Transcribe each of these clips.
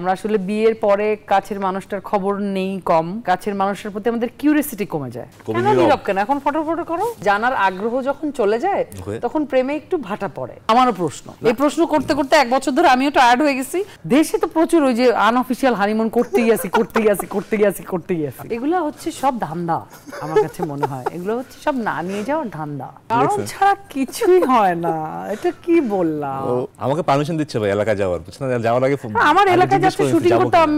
আমরা আসলে বিয়ের পরে কাছের মানুষটার খবর নেই কম, কাছের মানুষের প্রতি আমাদের কিউরিওসিটি কমে যায়। কেন নীরব কেন? এখন ফটো করো। জানার আগ্রহ যখন চলে যায় তখন প্রেমে একটু ভাটা পড়ে। আমারও প্রশ্ন, এই প্রশ্ন করতে করতে এক বছর ধরে আমিও টায়ার্ড হয়ে গেছি। দেশে তো প্রচুর ওই যে আনঅফিশিয়াল হানিমুন করতেই আছি। এগুলো হচ্ছে সব ধান্দা, আমার কাছে মনে হয় এগুলো হচ্ছে সব না নিয়ে যাওয়ার ধান্দা, কারণ ছাড়া কিছুই হয় না। এটা কি বললাম? আমাকে পারমিশন দিচ্ছে ভাই এলাকা যাওয়ার, যাওয়ার আগে আমার এলাকায় যাচ্ছে শুটিং করতাম,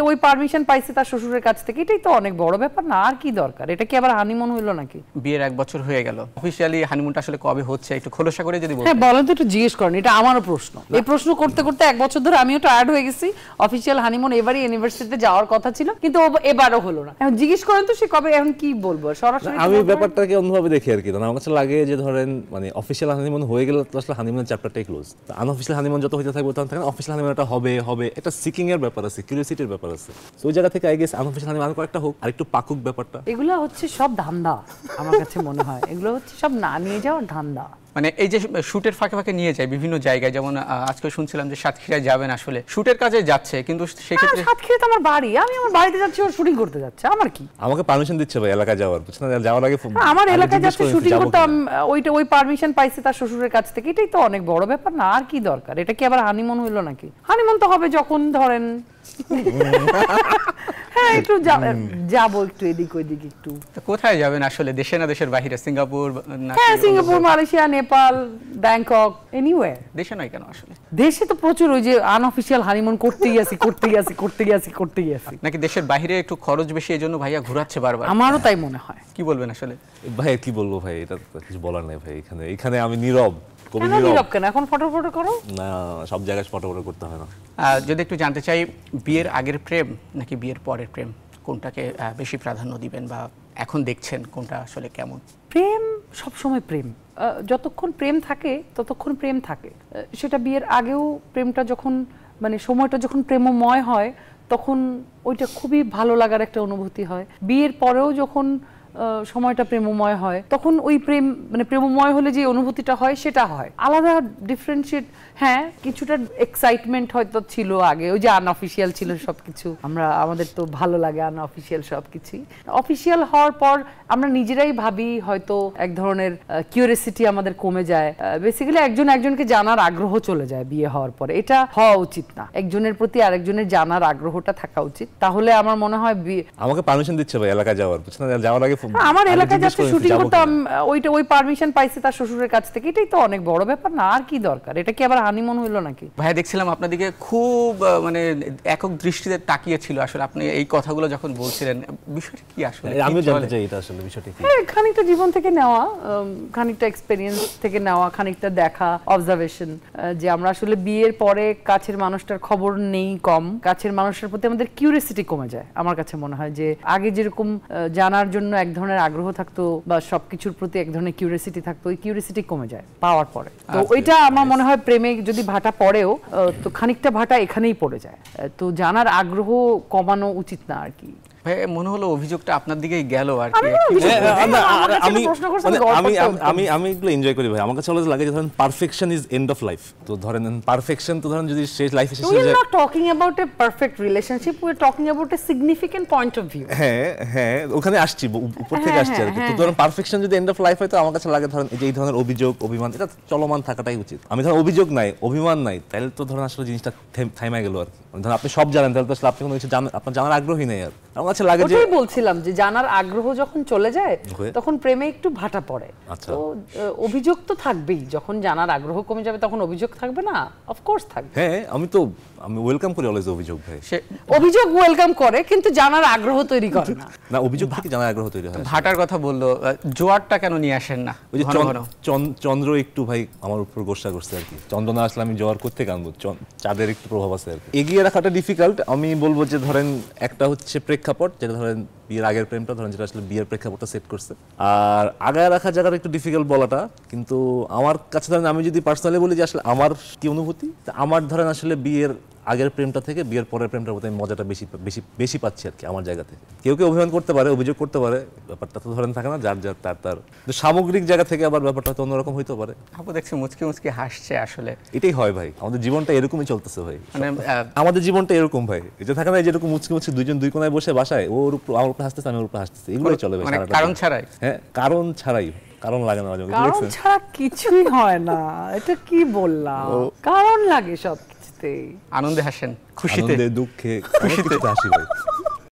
ওই পারমিশন পাইছে তার শ্বশুরের কাছ থেকে। এটাই তো অনেক বড় ব্যাপার না? আর কি দরকার? এটা কি আবার হানিমুন হইলো নাকি? বিয়ের 1 বছর হয়ে গেল, অফিশিয়ালি হানিমুনটা আসলে কবে হচ্ছে একটু খোলসা করে যদি বলেন। হ্যাঁ বলেন তো, একটু জিজ্ঞেস করেন। এটা আমারও প্রশ্ন। এই প্রশ্ন করতে করতে এক বছর ধরে আমিও টায়ার্ড হয়ে গেছি। অফিশিয়াল হানিমুন এবারই ইউনিভার্সিটিতে যাওয়ার কথা ছিল, কিন্তু এবারও হলো না। এখন জিজ্ঞেস করেন তো সে কবে। এখন কি বলবো সরাসরি? আমি ব্যাপারটাকে অন্যভাবে দেখি আর কি। আমার কাছে লাগে যে ধরেন মানে অফিশিয়াল হানিমুন হয়ে গেলে তো আসলে হানিমুনের চ্যাপ্টারটাই ক্লোজ। আনঅফিশিয়াল হানিমুন যত হইতে থাকবে তখন অফিশিয়াল হানিমুনটা হবে একটা সিকিং এর ব্যাপার আছে, কিউরিওসিটির ব্যাপার আছে। ওই জায়গা থেকে আই গেস আনঅফিশিয়াল হানিমুন আরো একটা হোক, আর একটু পাকুক ব্যাপারটা। এগুলো হচ্ছে সব ধান্দা, আমার কাছে মনে হয় এগুলো হচ্ছে সব না নিয়ে যাওয়ার ধান্দা। মানে এই যে শুটের ফাঁকে ফাঁকে নিয়ে যায় বিভিন্ন জায়গায়, যেমন আজকে শুনছিলাম যে সাতক্ষীরায় যাবেন, আসলে শুটের কাজে যাচ্ছে, কিন্তু সেক্ষেত্রে সাতক্ষীরা তো আমার বাড়ি, আমি আমার বাড়িতে যাচ্ছি, ওর শুটিং করতে যাচ্ছে, আমার কি? আমাকে পারমিশন দিচ্ছে ভাই এলাকা যাওয়ার, যাওয়ার আগে আমার এলাকায় যাচ্ছে শুটিং করতাম, ওই পারমিশন পাইছে তার শ্বশুরের কাছ থেকে। এটাই তো অনেক বড় ব্যাপার না? আর কি দরকার? এটা কি আবার হানিমুন হইলো নাকি? হানিমুন তো হবে যখন ধরেন হ্যাঁ একটু যাবো একটু এদিক ওইদিক একটু। কোথায় যাবেন আসলে? দেশে না দেশের বাইরে? সিঙ্গাপুর? হ্যাঁ Singapore, Malaysia, Nepal, Bangkok, anywhere. দেশে নয় কেন আসলে? দেশে তো প্রচুর ওই যে আনঅফিশিয়াল হানিমুন করতেই আছি। নাকি দেশের বাইরে একটু খরচ বেশি, এজন্য ভাইয়া ঘোরাচ্ছে বারবার? আমারও তাই মনে হয়। কি বলবেন আসলে? ভাই কি বলবো ভাই, এটা কিছু বলার নাই ভাই। এখানে আমি নীরব। কেন এখন ফটো করো না? সব জায়গায় ফটো করতে হয় না। যদি একটু জানতে চাই, বিয়ের আগের প্রেম নাকি বিয়ের পরের প্রেম, কোনটাকে বেশি প্রাধান্য দিবেন বা এখন দেখছেন কোনটা আসলে কেমন? প্রেম সবসময় প্রেম, যতক্ষণ প্রেম থাকে ততক্ষণ প্রেম থাকে। সেটা বিয়ের আগেও প্রেমটা যখন মানে সময়টা যখন প্রেমময় হয় তখন ওইটা খুবই ভালো লাগার একটা অনুভূতি হয়। বিয়ের পরেও যখন সময়টা প্রেমময় হয় তখন ওই প্রেম মানে প্রেমময় হলে যে অনুভূতিটা হয় সেটা হয় আলাদা, ডিফারেন্সিয়েট। হ্যাঁ কিছুটা এক্সাইটমেন্ট হয়তো ছিল আগে, ওই যে আনঅফিশিয়াল ছিল সবকিছু। আমাদের তো ভালো লাগে আনঅফিশিয়াল সবকিছু। অফিশিয়াল হওয়ার পর আমরা নিজেরাই ভাবি হয়তো এক ধরনের কিউরিওসিটি আমাদের কমে যায়। বেসিক্যালি একজনকে জানার আগ্রহ চলে যায় বিয়ে হওয়ার পরে। এটা হওয়া উচিত না। একজনের প্রতি আরেকজনের জানার আগ্রহটা থাকা উচিত। তাহলে আমার মনে হয় আমাকে পারমিশন দিচ্ছে ভাই এলাকা যাওয়ার, যাওয়ার আগে আমার এলাকায় যাচ্ছে শুটিং করতাম, ওই পারমিশন পাইছে তার শ্বশুরের কাছ থেকে। এটাই তো অনেক বড় ব্যাপার না? আর কি দরকার? এটা কি আবার হানিমুন হইলো নাকি? ভাই দেখছিলাম আপনাদিকে খুব মানে একক দৃষ্টিতে তাকিয়ে ছিল আসলে আপনি এই কথাগুলো যখন বলছিলেন। বিষয়টা কি আসলে? আমিও জানতে চাই এটা আসলে বিষয়টা কি। খানিকটা জীবন থেকে নেওয়া, খানিকটা এক্সপেরিয়েন্স থেকে নেওয়া, খানিকটা দেখা, অবজারভেশন, যে আমরা আসলে বিয়ের পরে কাছের মানুষটার খবর নেই কম, কাছের মানুষের প্রতি আমাদের কিউরিওসিটি কমে যায়। আমার কাছে মনে হয় যে আগে যেরকম জানার জন্য এক ধরনের আগ্রহ থাকতো বা সবকিছুর প্রতি এক ধরনের কিউরিওসিটি থাকতো, ওই কিউরিওসিটি কমে যায় পাওয়ার পরে। তো ওইটা আমার মনে হয় প্রেমে যদি ভাটা পড়েও তো খানিকটা ভাটা এখানেই পড়ে যায়। তো জানার আগ্রহ কমানো উচিত না আর কি। ভাই মনে হলো অভিযোগটা আপনার দিকেই গেল আর কি। আমি এগুলো এনজয় করি ভাই। আমার কাছে লাগে যে ধরেন perfection is end of life. তো ধরেন পারফেকশন তো ধরেন যদি শেষ লাইফে শেষ হয়ে যায়। We are not talking about a perfect relationship, we are talking about a significant point of view. হ্যাঁ ওখানে আসছি, উপর থেকে আসছি আর কি। তো ধরেন পারফেকশন যদি এন্ড অফ লাইফ হয় তো আমার কাছে লাগে ধরেন এই ধরনের অভিযোগ অভিমান এটা চলমান থাকাটাই উচিত। আমি ধরেন অভিযোগ নাই অভিমান নাই তাহলে তো ধরেন আসলে জিনিসটা থাইমা গেল আর কি। ধরেন আপনি সব জানেন তাহলে তো আসলে আপনি কোনো কিছু আপনার জানার আগ্রহী নেই আর। আমার কাছে লাগে যে ওটাই বলছিলাম যে জানার আগ্রহ যখন চলে যায় তখন প্রেমে একটু ভাটা পড়ে। তো অভিযোগ তো থাকবেই, যখন জানার আগ্রহ কমে যাবে তখন অভিযোগ থাকবে না? অফকোর্স থাকবে। হ্যাঁ আমি ওয়েলকাম করি অলওয়েজ অভিযোগ ভাই। অভিযোগ ওয়েলকাম করে কিন্তু জানার আগ্রহ তৈরি করে না। না অভিযোগ থেকে জানার আগ্রহ তৈরি হয়। ভাটার কথা বললো, জোয়ারটা কেন নিয়ে আসেন না? ওই যে চন্দ্র একটু ভাই আমার উপর গোসা করছে আর কি। চন্দ্র না আসলে আমি জোয়ার করতে আনবো, চাঁদের একটু প্রভাব আছে আর কি। এগিয়ে রাখাটা ডিফিকাল্ট। আমি বলবো যে ধরেন একটা হচ্ছে প্রেক্ষাপট, যেটা ধরেন বিয়ের আগের প্রেমটা ধরেন যেটা আসলে বিয়ের প্রেক্ষাপটটা সেট করছে, আর আগায় রাখা জায়গাটা একটু ডিফিকাল্ট বলাটা। কিন্তু আমার কাছে ধরেন আমি যদি পার্সোনালি বলি যে আসলে আমার কি অনুভূতি, আমার ধরেন আসলে বিয়ের আগের প্রেমটা থেকে বিয়ের পরের প্রেমটার মধ্যে আমি মজাটা বেশি বেশি বেশি পাচ্ছি আর কি আমার জায়গা থেকে। কেউ কেউ অভিমান করতে পারে, অভিযোগ করতে পারে, ব্যাপারটা তো ধরেন থাকে না, যার যার তার কিন্তু সামগ্রিক জায়গা থেকে আবার ব্যাপারটা তো অন্যরকম হইতে পারে। আপু দেখছি মুচকি মুচকি হাসছে, আসলে এটাই হয় ভাই, আমাদের জীবনটা এরকমই চলতেছে ভাই, মানে আমাদের জীবনটা এরকম ভাই। এটা থাকে না যেরকম মুচকি মুচকি দুইজন দুই কোনায় বসে বাসায়, ওর উপর আমার উপর হাসতেছে, আমি ওর উপর হাসতেছি, এগুলোই চলে ভাই মানে সারাটা কারণ দিন। ছাড়াই। হ্যাঁ, কারণ ছাড়াই, কারণ লাগে না মাঝে মাঝে, কারণ দেখছেন? ছাড়া কিছুই হয় না, এটা কি বললাম, কারণ লাগে সব কিছুতেই। আনন্দে হাসেন, খুশিতে আনন্দে দুঃখে খুশিতে হাসি ভাই।